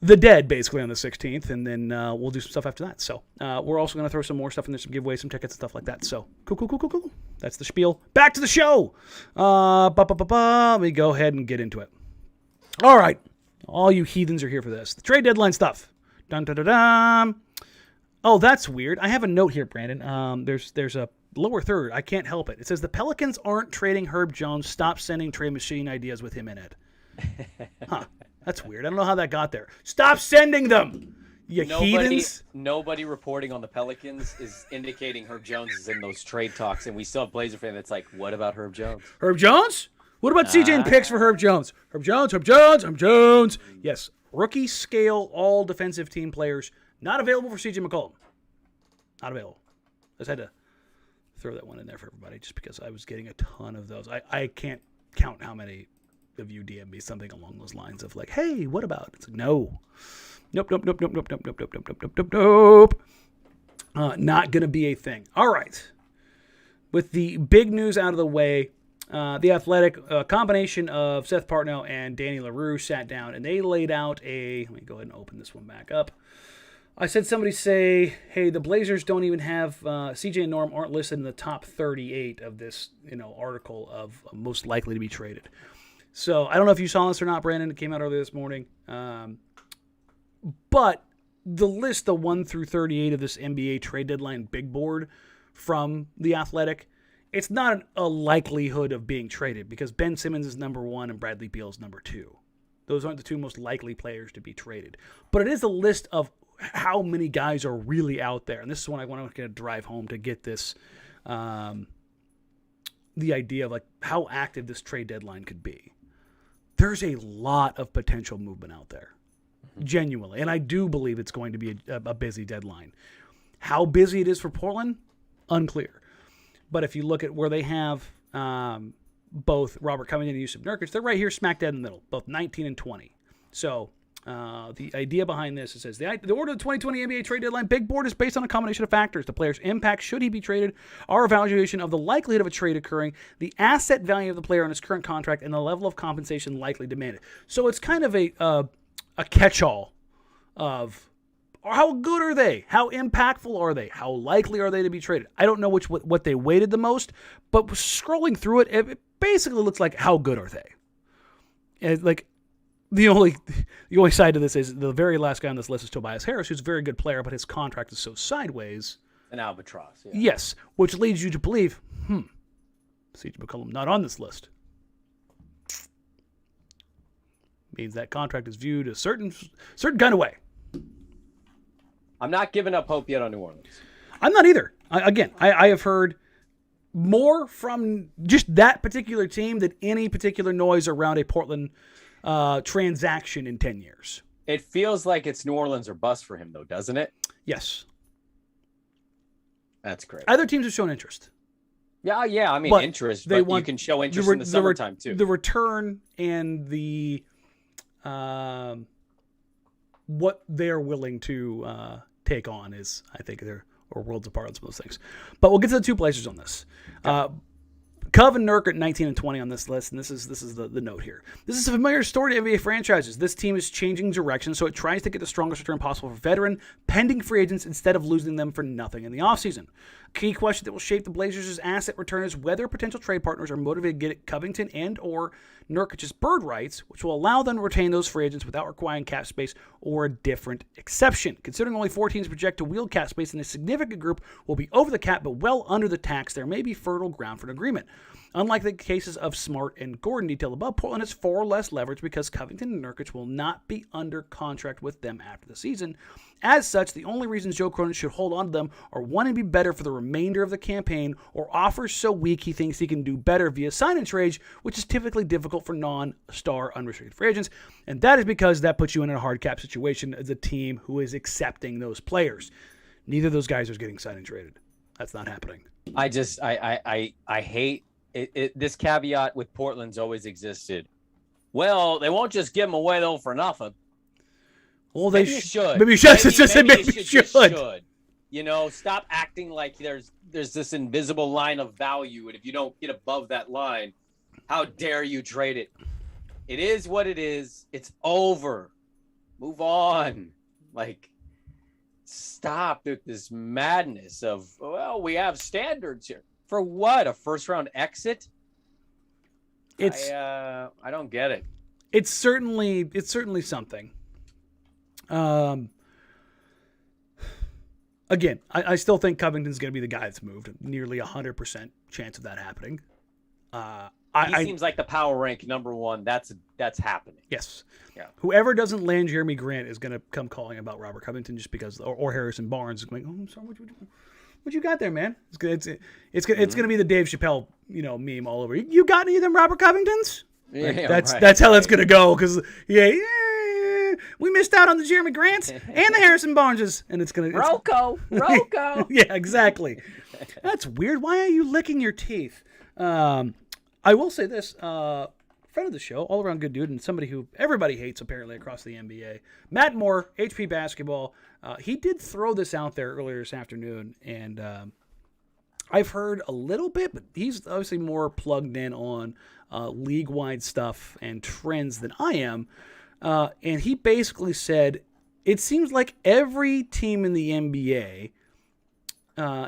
the dead, basically, on the 16th, and then we'll do some stuff after that. So we're also going to throw some more stuff in there, some giveaways, some tickets, and stuff like that. So cool. That's the spiel. Back to the show. Let me go ahead and get into it. All right. All you heathens are here for this. The trade deadline stuff. Dun-dun-dun-dun. Oh, that's weird. I have a note here, Brandon. There's a lower third. I can't help it. It says the Pelicans aren't trading Herb Jones. Stop sending trade machine ideas with him in it. Huh. That's weird. I don't know how that got there. Stop sending them, you heathens. Nobody reporting on the Pelicans is indicating Herb Jones is in those trade talks, and we still have Blazer fan that's like, what about Herb Jones? Herb Jones? What about CJ and picks for Herb Jones? Herb Jones. Yes, rookie scale, all defensive team players. Not available for CJ McCollum. Not available. I just had to throw that one in there for everybody just because I was getting a ton of those. I can't count how many of you DM me something along those lines of like, hey, what about? It's like, no. Nope. Not going to be a thing. All right. With the big news out of the way, the Athletic combination of Seth Partnow and Danny LaRue sat down and they laid out let me go ahead and open this one back up. I said somebody say, hey, the Blazers don't even have CJ and Norm aren't listed in the top 38 of this, article of most likely to be traded. So I don't know if you saw this or not, Brandon. It came out earlier this morning. But the list, the 1 through 38 of this NBA trade deadline big board from The Athletic, it's not a likelihood of being traded because Ben Simmons is number 1 and Bradley Beal is number 2. Those aren't the two most likely players to be traded. But it is a list of how many guys are really out there. And this is one I want to drive home to get this, the idea of like how active this trade deadline could be. There's a lot of potential movement out there, genuinely. And I do believe it's going to be a busy deadline. How busy it is for Portland, unclear. But if you look at where they have both Robert Covington and Jusuf Nurkic, they're right here smack dead in the middle, both 19 and 20. So the idea behind this, it says, the order of the 2020 NBA trade deadline big board is based on a combination of factors. The player's impact, should he be traded, our evaluation of the likelihood of a trade occurring, the asset value of the player on his current contract, and the level of compensation likely demanded. So it's kind of a catch-all of how good are they? How impactful are they? How likely are they to be traded? I don't know what they weighted the most, but scrolling through it, it basically looks like how good are they? And like the only side to this is the very last guy on this list is Tobias Harris, who's a very good player, but his contract is so sideways. An albatross. Yeah. Yes, which leads you to believe, CJ McCollum not on this list. Means that contract is viewed a certain kind of way. I'm not giving up hope yet on New Orleans. I'm not either. I have heard more from just that particular team than any particular noise around a Portland transaction in 10 years. It feels like it's New Orleans or bust for him, though, doesn't it? Yes. That's great. Other teams have shown interest. Yeah. I mean, But interest, they but want you can show interest in the summertime, too. The return and the what they're willing to take on is, I think, they're worlds apart on some of those things. But we'll get to the two Blazers on this. Cov and Nurkic 19 and 20 on this list, and this is the note here. This is a familiar story to NBA franchises. This team is changing direction, so it tries to get the strongest return possible for veteran, pending free agents instead of losing them for nothing in the offseason. Key question that will shape the Blazers' asset return is whether potential trade partners are motivated to get Covington and or Nurkic's bird rights, which will allow them to retain those free agents without requiring cap space or a different exception. Considering only 4 teams project to wield cap space and a significant group will be over the cap but well under the tax, there may be fertile ground for an agreement. Unlike the cases of Smart and Gordon detailed above, Portland has far less leverage because Covington and Nurkic will not be under contract with them after the season. As such, the only reasons Joe Cronin should hold on to them are one, to be better for the remainder of the campaign, or offers so weak he thinks he can do better via sign and trade, which is typically difficult for non-star unrestricted free agents, and that is because that puts you in a hard cap situation as a team who is accepting those players. Neither of those guys are getting signed and traded. That's not happening. I hate it. This caveat with Portland's always existed. Well, they won't just give them away though for nothing. Well, maybe you should. Maybe you should. Maybe you should. You know, stop acting like there's this invisible line of value, and if you don't get above that line, how dare you trade it? It is what it is. It's over. Move on. Like, stop this madness of, well, we have standards here. For what? A first round exit? I don't get it. It's certainly something. Again, I still think Covington's going to be the guy that's moved. Nearly 100% chance of that happening. He seems like the power rank number one. That's happening. Yes. Yeah. Whoever doesn't land Jeremy Grant is going to come calling about Robert Covington just because, or Harrison Barnes is going, oh, I'm sorry, what you got there, man? It's going to be the Dave Chappelle, meme all over. You got any of them Robert Covingtons? Yeah, that's how that's going to go, because we missed out on the Jeremy Grants and the Harrison Barneses, and it's going to Rocco. Yeah, exactly. That's weird. Why are you licking your teeth? I will say this, friend of the show, all around good dude, and somebody who everybody hates apparently across the NBA, Matt Moore, HP Basketball. He did throw this out there earlier this afternoon, and I've heard a little bit, but he's obviously more plugged in on league-wide stuff and trends than I am. And he basically said, it seems like every team in the NBA,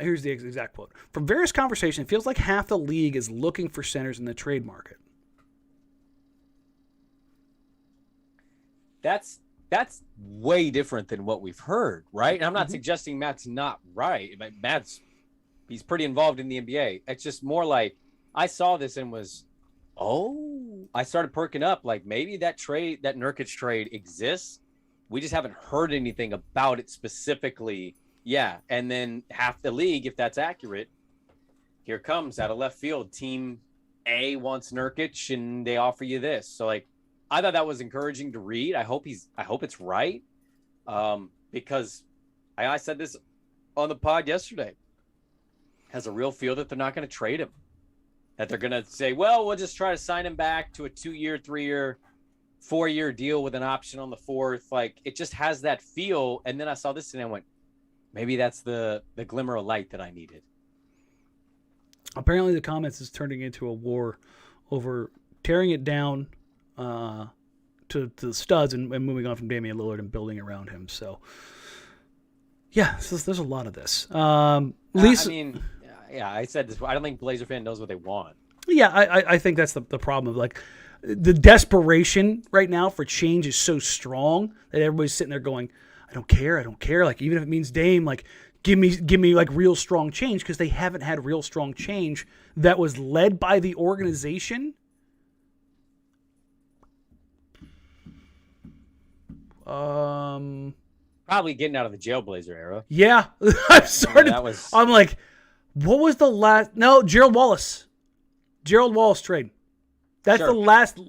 here's the exact quote, from various conversations, it feels like half the league is looking for centers in the trade market. That's way different than what we've heard, right? And I'm not suggesting Matt's not right. He's pretty involved in the NBA. It's just more like I saw this and was, I started perking up. Like maybe that Nurkic trade exists. We just haven't heard anything about it specifically. Yeah. And then half the league, if that's accurate, here comes out of left field. Team A wants Nurkic and they offer you this. So like, I thought that was encouraging to read. I hope it's right. Because I said this on the pod yesterday, has a real feel that they're not going to trade him, that they're going to say, well, we'll just try to sign him back to a 2-year, 3-year, 4-year deal with an option on the 4th. Like it just has that feel. And then I saw this and I went, maybe that's the glimmer of light that I needed. Apparently the comments is turning into a war over tearing it down to the studs and moving on from Damian Lillard and building around him. So, yeah, there's a lot of this. Lisa, I said this. I don't think Blazer fan knows what they want. Yeah, I think that's the problem. Like the desperation right now for change is so strong that everybody's sitting there going, I don't care. Like even if it means Dame, like give me like real strong change, because they haven't had real strong change that was led by the organization. Probably getting out of the Jailblazer era. Yeah, I'm starting. That was. I'm like, what was the last? No, Gerald Wallace trade. That's Sure. the last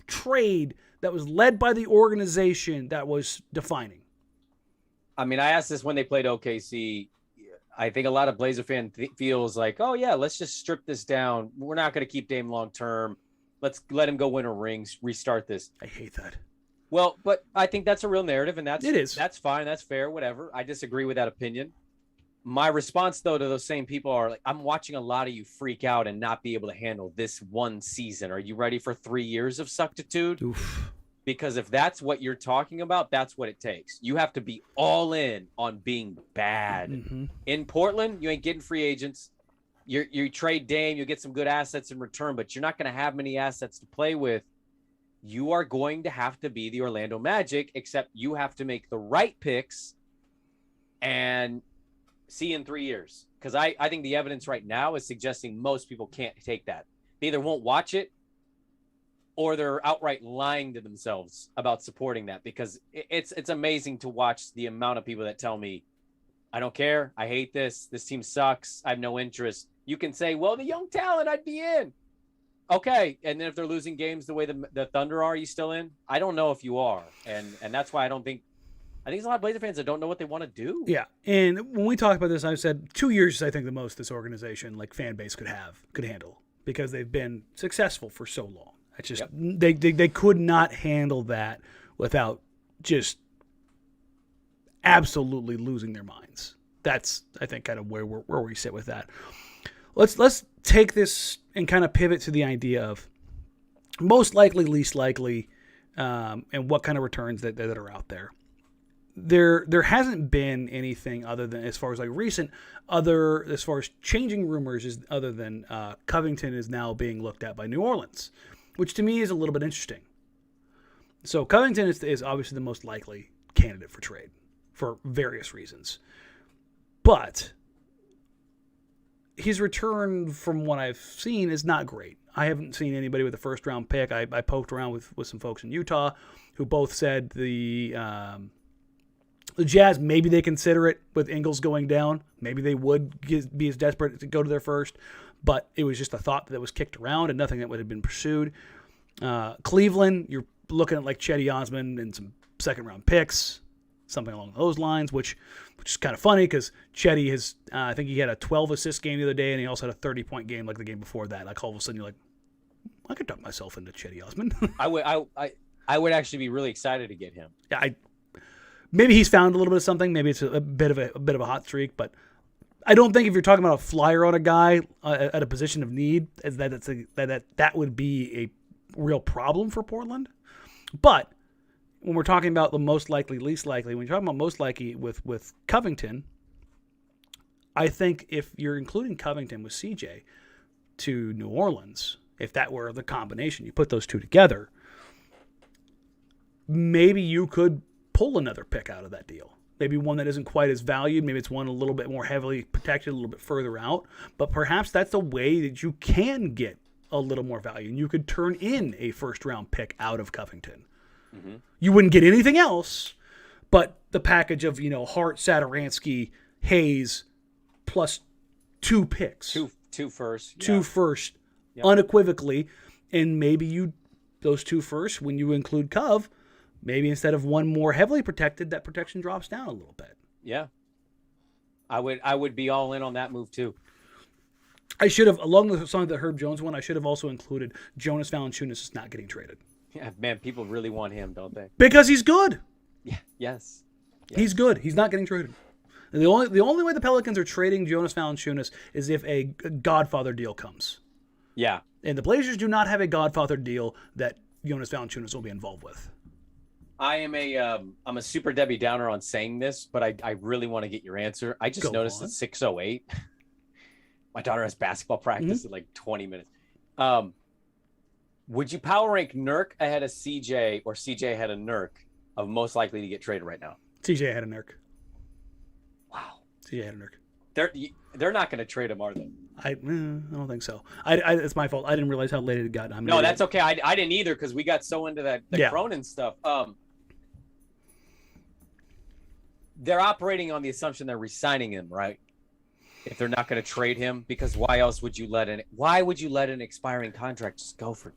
trade that was led by the organization that was defining. I mean, I asked this when they played OKC. I think a lot of Blazer fan feels like, oh yeah, let's just strip this down. We're not going to keep Dame long term. Let's let him go win a ring, restart this. I hate that. Well, but I think that's a real narrative, and It is. That's fine. That's fair. Whatever. I disagree with that opinion. My response, though, to those same people are like, I'm watching a lot of you freak out and not be able to handle this one season. Are you ready for 3 years of suctitude? Oof. Because if that's what you're talking about, that's what it takes. You have to be all in on being bad. Mm-hmm. In Portland, you ain't getting free agents. You trade Dame, you'll get some good assets in return, but you're not going to have many assets to play with. You are going to have to be the Orlando Magic, except you have to make the right picks and see in 3 years. Because I think the evidence right now is suggesting most people can't take that. They either won't watch it or they're outright lying to themselves about supporting that, because it's amazing to watch the amount of people that tell me, I don't care, I hate this team sucks, I have no interest. You can say, well, the young talent, I'd be in. Okay, and then if they're losing games the way the Thunder are, you still in? I don't know if you are, and that's why I think there's a lot of Blazer fans that don't know what they want to do. Yeah, and when we talked about this, I said 2 years is, I think, the most this organization, like fan base, could handle, because they've been successful for so long. It's just they could not handle that without just absolutely losing their minds. That's, I think, kind of where we sit with that. Let's take this and kind of pivot to the idea of most likely, least likely, and what kind of returns that are out there. There hasn't been anything other than, as far as like recent, as far as changing rumors, is other than Covington is now being looked at by New Orleans, which to me is a little bit interesting. So Covington is obviously the most likely candidate for trade for various reasons. But his return, from what I've seen, is not great. I haven't seen anybody with a first-round pick. I poked around with some folks in Utah who both said the Jazz, maybe they consider it with Ingles going down. Maybe they would be as desperate to go to their first. But it was just a thought that was kicked around and nothing that would have been pursued. Cleveland, you're looking at like Cedi Osman and some second-round picks, something along those lines, which is kind of funny because Cedi has, I think he had a 12-assist game the other day, and he also had a 30-point game like the game before that. Like all of a sudden you're like, I could talk myself into Cedi Osman. I would actually be really excited to get him. Yeah, maybe he's found a little bit of something. Maybe it's a bit of a hot streak, but I don't think if you're talking about a flyer on a guy at a position of need, that would be a real problem for Portland. But when we're talking about the most likely, least likely, when you're talking about most likely with Covington, I think if you're including Covington with CJ to New Orleans, if that were the combination, you put those two together, maybe you could pull another pick out of that deal. Maybe one that isn't quite as valued. Maybe it's one a little bit more heavily protected, a little bit further out. But perhaps that's a way that you can get a little more value. And you could turn in a first-round pick out of Covington. Mm-hmm. You wouldn't get anything else, but the package of, Hart, Satoransky, Hayes, plus two picks. Two first. Yeah. Two first, yep. Unequivocally. And maybe those two first, when you include Cov, maybe instead of one more heavily protected, that protection drops down a little bit. Yeah. I would be all in on that move too. I should have, along the song that Herb Jones one, I should have also included Jonas Valanciunas is not getting traded. Yeah, man, people really want him, don't they? Because he's good. Yeah, yes. He's good. He's not getting traded. And the only way the Pelicans are trading Jonas Valanciunas is if a Godfather deal comes. Yeah. And the Blazers do not have a Godfather deal that Jonas Valanciunas will be involved with. I'm a super Debbie Downer on saying this, but I really want to get your answer. I just noticed at 6:08, my daughter has basketball practice in like 20 minutes. Would you power rank Nurk ahead of CJ or CJ ahead of Nurk of most likely to get traded right now? CJ ahead of Nurk. Wow. CJ ahead of Nurk. They're not going to trade him, are they? I don't think so. It's my fault. I didn't realize how late it got. No, that's okay. I didn't either because we got so into the Cronin stuff. they're operating on the assumption they're re-signing him, right? If they're not going to trade him, because why would you let an expiring contract just go for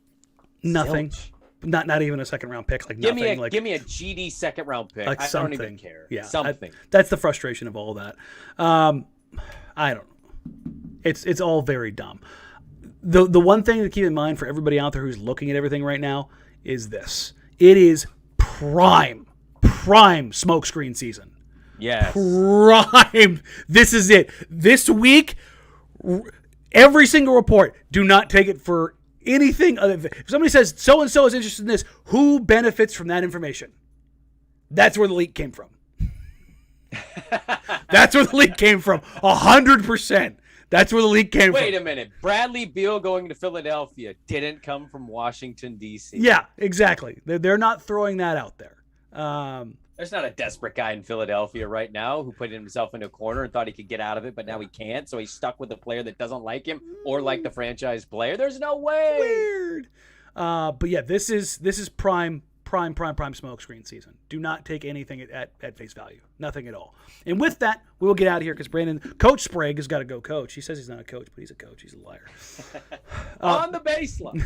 nothing? zilch? Not even a second round pick. Like Give nothing. me a GD second round pick. Like I something. don't even care. Yeah, something. That's the frustration of all that. I don't know. It's all very dumb. The one thing to keep in mind for everybody out there who's looking at everything right now is this: it is prime smokescreen season. Yes. Prime. This is it. This week, every single report. Do not take it for anything other than, if somebody says so and so is interested in this, who benefits from that information? That's where the leak came from. That's where the leak came from. 100%. That's where the leak came from. Wait a minute. Bradley Beal going to Philadelphia didn't come from Washington, D.C. Yeah, exactly. They're not throwing that out there. There's not a desperate guy in Philadelphia right now who put himself in a corner and thought he could get out of it, but now he can't. So he's stuck with a player that doesn't like him or like the franchise player. There's no way. Weird. But yeah, this is prime smokescreen season. Do not take anything at face value. Nothing at all. And with that, we will get out of here because Coach Sprague has got to go coach. He says he's not a coach, but he's a coach. He's a liar. On the baseline.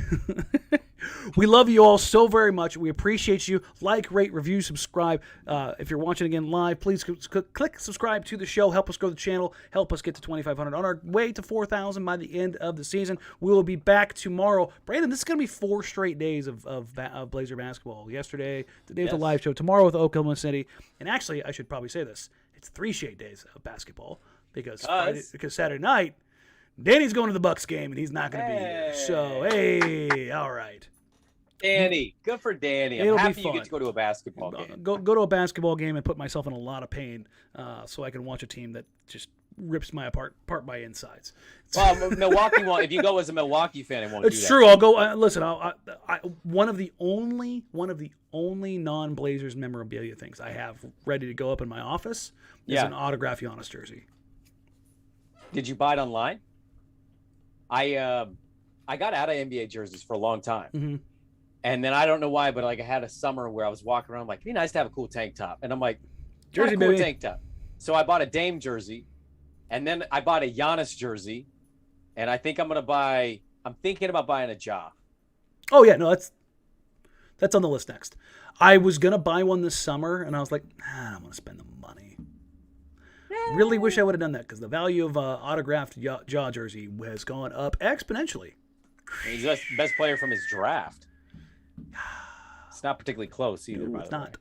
We love you all so very much. We appreciate you. Like, rate, review, subscribe. If you're watching again live, please click subscribe to the show. Help us grow the channel. Help us get to 2,500 on our way to 4,000 by the end of the season. We will be back tomorrow. Brandon, this is going to be 4 straight days of Blazer basketball. Yesterday, today was a live show. Tomorrow with Oklahoma City. And actually, I should probably say this. It's 3 straight days of basketball because Saturday night, Danny's going to the Bucks game and he's not going to be here. So, hey, all right. Danny, good for Danny. I'm happy you get to go to a basketball game. Go to a basketball game and put myself in a lot of pain so I can watch a team that just rips my apart my insides. Well, Milwaukee won't. If you go as a Milwaukee fan, it won't. It's do that. true. I'll go. Listen, one of the only non-Blazers memorabilia things I have ready to go up in my office is an autographed Giannis jersey. Did you buy it online? I got out of NBA jerseys for a long time. Mm-hmm. And then I don't know why, but like I had a summer where I was walking around like, it'd be nice to have a cool tank top. And I'm like, jersey, cool baby. Tank top. So I bought a Dame jersey, and then I bought a Giannis jersey, and I'm thinking about buying a Ja. Oh yeah, no, that's on the list next. I was gonna buy one this summer, and I was like, I don't want to spend the money. Really wish I would have done that because the value of autographed Ja jersey has gone up exponentially. He's the best player from his draft. It's not particularly close either. No, it's not.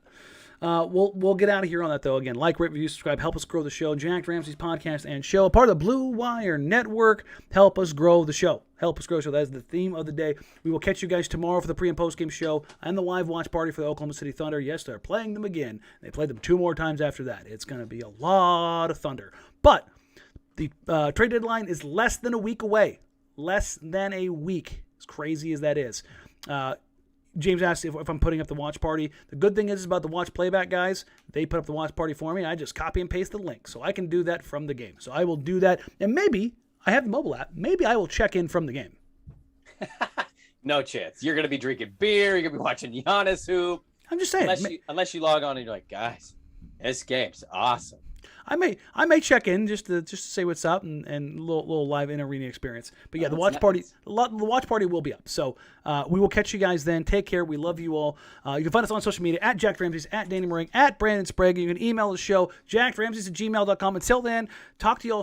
We'll get out of here on that though. Again, like, rate, review, subscribe. Help us grow the show. Jack Ramsays podcast and show, a part of the Blue Wire Network. Help us grow the show. Help us grow the show. That is the theme of the day. We will catch you guys tomorrow for the pre and post game show and the live watch party for the Oklahoma City Thunder. Yes, they're playing them again. They played them 2 more times after that. It's going to be a lot of Thunder. But the trade deadline is less than a week away. Less than a week. As crazy as that is. James asked if I'm putting up the watch party. The good thing is about the watch playback guys, they put up the watch party for me. I just copy and paste the link. So I can do that from the game. So I will do that. And maybe, I have the mobile app, maybe I will check in from the game. No chance. You're going to be drinking beer. You're going to be watching Giannis hoop. I'm just saying. Unless you log on and you're like, guys, this game's awesome. I may check in just to say what's up and a little live in arena experience. But yeah, the watch party will be up. So we will catch you guys then. Take care. We love you all. You can find us on social media at Jack Ramsays, at Danny Marang, at Brandon Sprague. You can email the show jackramsays@gmail.com. Until then, talk to you all soon.